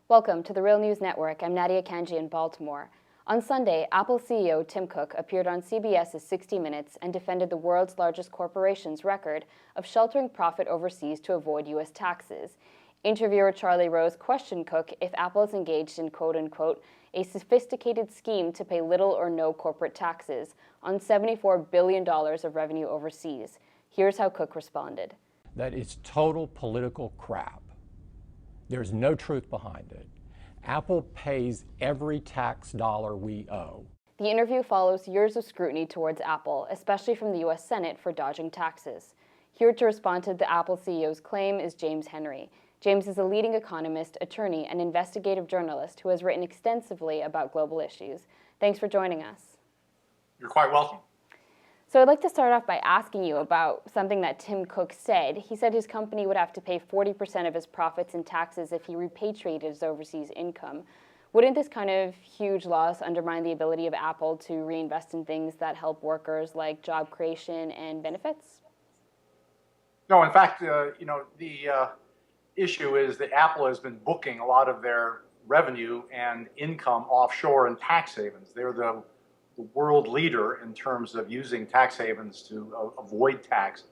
Welcome to the Real News Network. I'm Nadia Kanji in Baltimore. On Sunday, Apple CEO Tim Cook appeared on CBS's 60 Minutes and defended the world's largest corporation's record of sheltering profit overseas to avoid U.S. taxes. Interviewer Charlie Rose questioned Cook if Apple is engaged in quote-unquote a sophisticated scheme to pay little or no corporate taxes on $74 billion of revenue overseas. Here's how Cook responded. That it's total political crap. There's no truth behind it. Apple pays every tax dollar we owe. The interview follows years of scrutiny towards Apple, especially from the U.S. Senate for dodging taxes. Here to respond to the Apple CEO's claim is James Henry. James is a leading economist, attorney, and investigative journalist who has written extensively about global issues. Thanks for joining us. You're quite welcome. So I'd like to start off by asking you about something that Tim Cook said. He said his company would have to pay 40% of his profits in taxes if he repatriated his overseas income. Wouldn't this kind of huge loss undermine the ability of Apple to reinvest in things that help workers, like job creation and benefits? No, in fact, the issue is that Apple has been booking a lot of their revenue and income offshore in tax havens. They're the world leader in terms of using tax havens to avoid tax.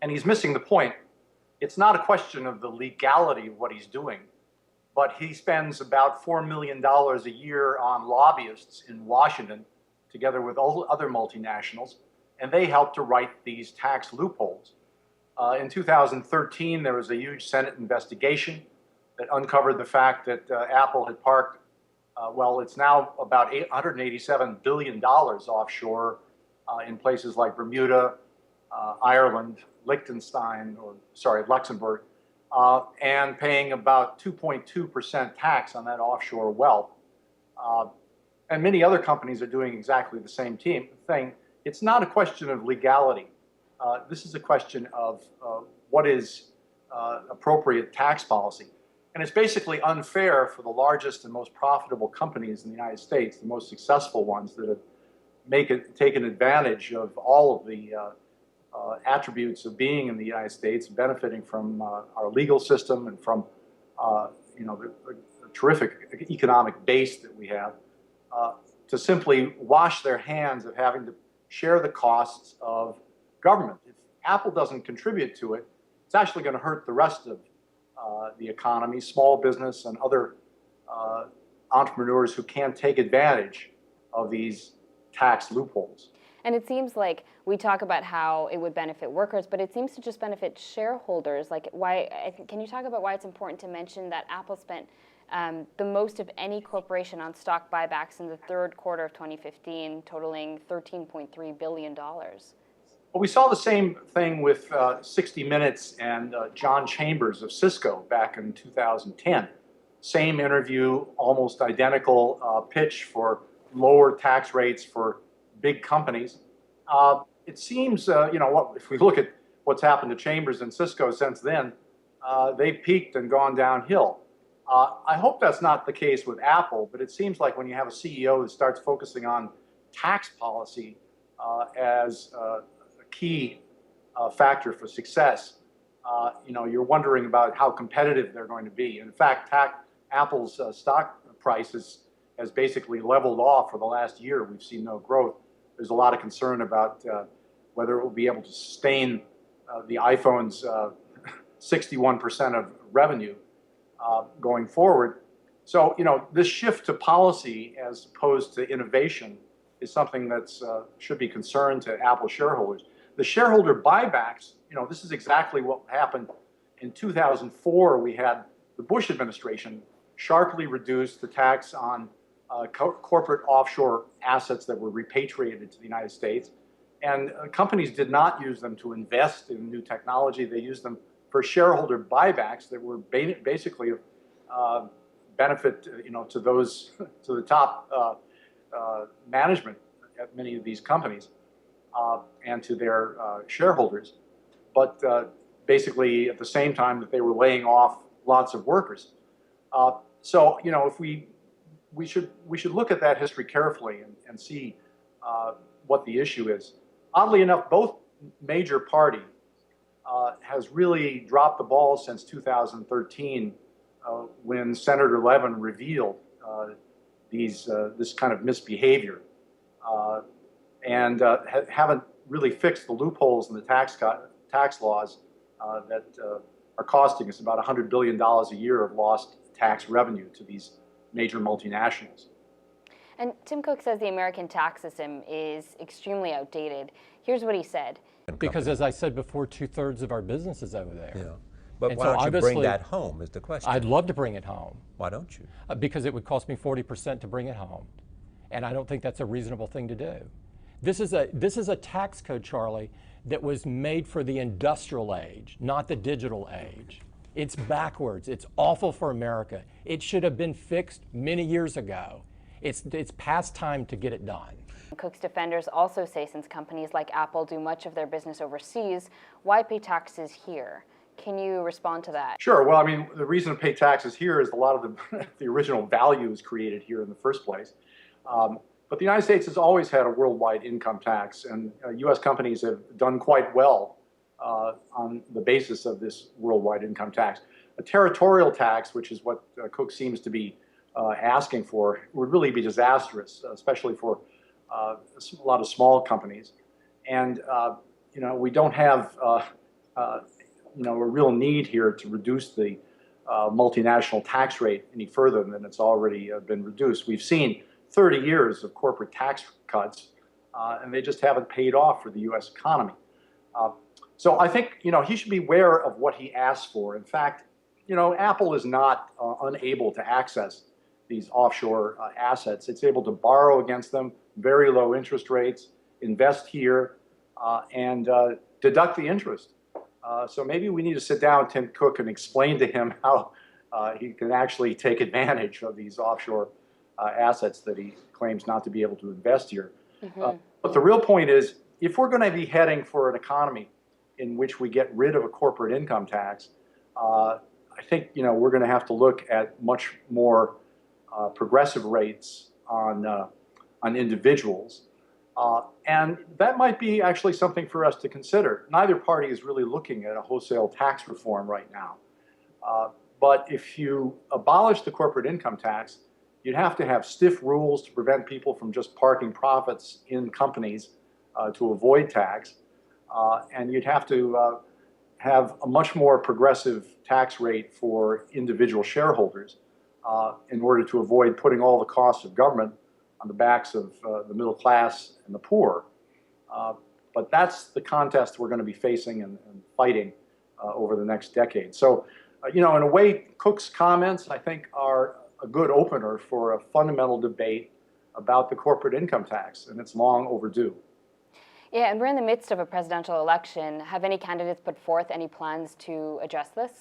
And he's missing the point. It's not a question of the legality of what he's doing, but he spends about $4 million a year on lobbyists in Washington, together with all other multinationals, and they help to write these tax loopholes. In 2013, there was a huge Senate investigation that uncovered the fact that Apple had parked it's now about $187 billion offshore in places like Bermuda, Ireland, Luxembourg, and paying about 2.2% tax on that offshore wealth. And many other companies are doing exactly the same thing. It's not a question of legality. This is a question of what is appropriate tax policy. And it's basically unfair for the largest and most profitable companies in the United States, the most successful ones that have taken advantage of all of the attributes of being in the United States, benefiting from our legal system and from the terrific economic base that we have, to simply wash their hands of having to share the costs of government. If Apple doesn't contribute to it, it's actually going to hurt the rest of the economy, small business, and other entrepreneurs who can take advantage of these tax loopholes. And it seems like we talk about how it would benefit workers, but it seems to just benefit shareholders. Can you talk about why it's important to mention that Apple spent the most of any corporation on stock buybacks in the third quarter of 2015, totaling $13.3 billion? Well, we saw the same thing with 60 Minutes and John Chambers of Cisco back in 2010. Same interview, almost identical pitch for lower tax rates for big companies. It seems, if we look at what's happened to Chambers and Cisco since then, they've peaked and gone downhill. I hope that's not the case with Apple, but it seems like when you have a CEO that starts focusing on tax policy as key factor for success, you're wondering about how competitive they're going to be. In fact, Apple's stock price has basically leveled off for the last year. We've seen no growth. There's a lot of concern about whether it will be able to sustain the iPhone's 61% of revenue going forward. So, this shift to policy as opposed to innovation is something that should be concerned to Apple shareholders. The shareholder buybacks, this is exactly what happened in 2004. We had the Bush administration sharply reduce the tax on corporate offshore assets that were repatriated to the United States. And companies did not use them to invest in new technology. They used them for shareholder buybacks that were basically benefit, to the top management at many of these companies. And to their shareholders, but basically at the same time that they were laying off lots of workers. So if we should look at that history carefully and see what the issue is. Oddly enough, both major party has really dropped the ball since 2013 when Senator Levin revealed this kind of misbehavior, and haven't really fixed the loopholes in the tax laws that are costing us about $100 billion a year of lost tax revenue to these major multinationals. And Tim Cook says the American tax system is extremely outdated. Here's what he said. Because as I said before, 2/3 of our business is over there. Yeah. But And why so don't you bring obviously, that home is the question. I'd love to bring it home. Why don't you? Because it would cost me 40% to bring it home. And I don't think that's a reasonable thing to do. This is a tax code, Charlie, that was made for the industrial age, not the digital age. It's backwards. It's awful for America. It should have been fixed many years ago. It's past time to get it done. Cook's defenders also say since companies like Apple do much of their business overseas, why pay taxes here? Can you respond to that? Sure. Well, I mean, the reason to pay taxes here is a lot of the original value is created here in the first place. But the United States has always had a worldwide income tax, and U.S. companies have done quite well on the basis of this worldwide income tax. A territorial tax, which is what Cook seems to be asking for, would really be disastrous, especially for a lot of small companies. And we don't have a real need here to reduce the multinational tax rate any further than it's already been reduced. We've seen 30 years of corporate tax cuts, and they just haven't paid off for the U.S. economy. So I think he should be aware of what he asks for. In fact, Apple is not unable to access these offshore assets. It's able to borrow against them, very low interest rates, invest here, and deduct the interest. So maybe we need to sit down with Tim Cook and explain to him how he can actually take advantage of these offshore assets that he claims not to be able to invest here. Mm-hmm. But the real point is, if we're going to be heading for an economy in which we get rid of a corporate income tax, I think we're going to have to look at much more progressive rates on individuals. And that might be actually something for us to consider. Neither party is really looking at a wholesale tax reform right now. But if you abolish the corporate income tax, you'd have to have stiff rules to prevent people from just parking profits in companies to avoid tax. And you'd have to have a much more progressive tax rate for individual shareholders in order to avoid putting all the costs of government on the backs of the middle class and the poor. But that's the contest we're going to be facing and fighting over the next decade. So, in a way, Cook's comments, I think, are a good opener for a fundamental debate about the corporate income tax, and it's long overdue. Yeah, and we're in the midst of a presidential election. Have any candidates put forth any plans to address this?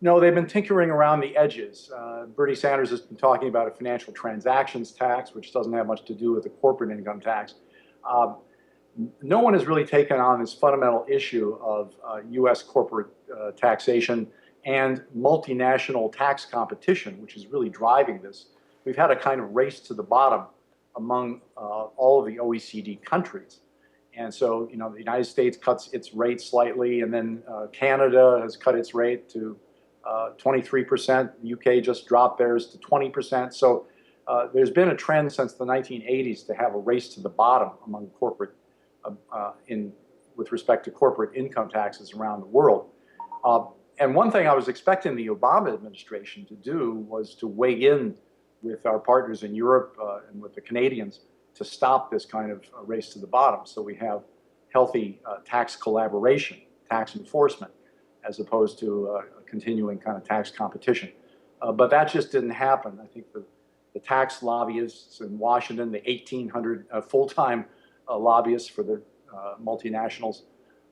No, they've been tinkering around the edges. Bernie Sanders has been talking about a financial transactions tax, which doesn't have much to do with the corporate income tax. No one has really taken on this fundamental issue of U.S. corporate taxation and multinational tax competition, which is really driving this. We've had a kind of race to the bottom among all of the OECD countries. And so, the United States cuts its rate slightly, and then Canada has cut its rate to 23%. The UK just dropped theirs to 20%. So there's been a trend since the 1980s to have a race to the bottom among corporate, with respect to corporate income taxes around the world. And one thing I was expecting the Obama administration to do was to weigh in with our partners in Europe and with the Canadians to stop this kind of race to the bottom, so we have healthy tax collaboration, tax enforcement, as opposed to a continuing kind of tax competition. But that just didn't happen. I think the tax lobbyists in Washington, the 1,800 full-time lobbyists for the multinationals,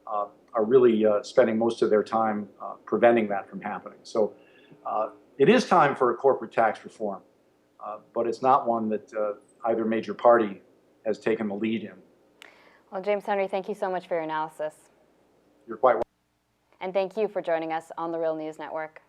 are really spending most of their time preventing that from happening. So it is time for a corporate tax reform, but it's not one that either major party has taken the lead in. Well, James Henry, thank you so much for your analysis. You're quite welcome. And thank you for joining us on the Real News Network.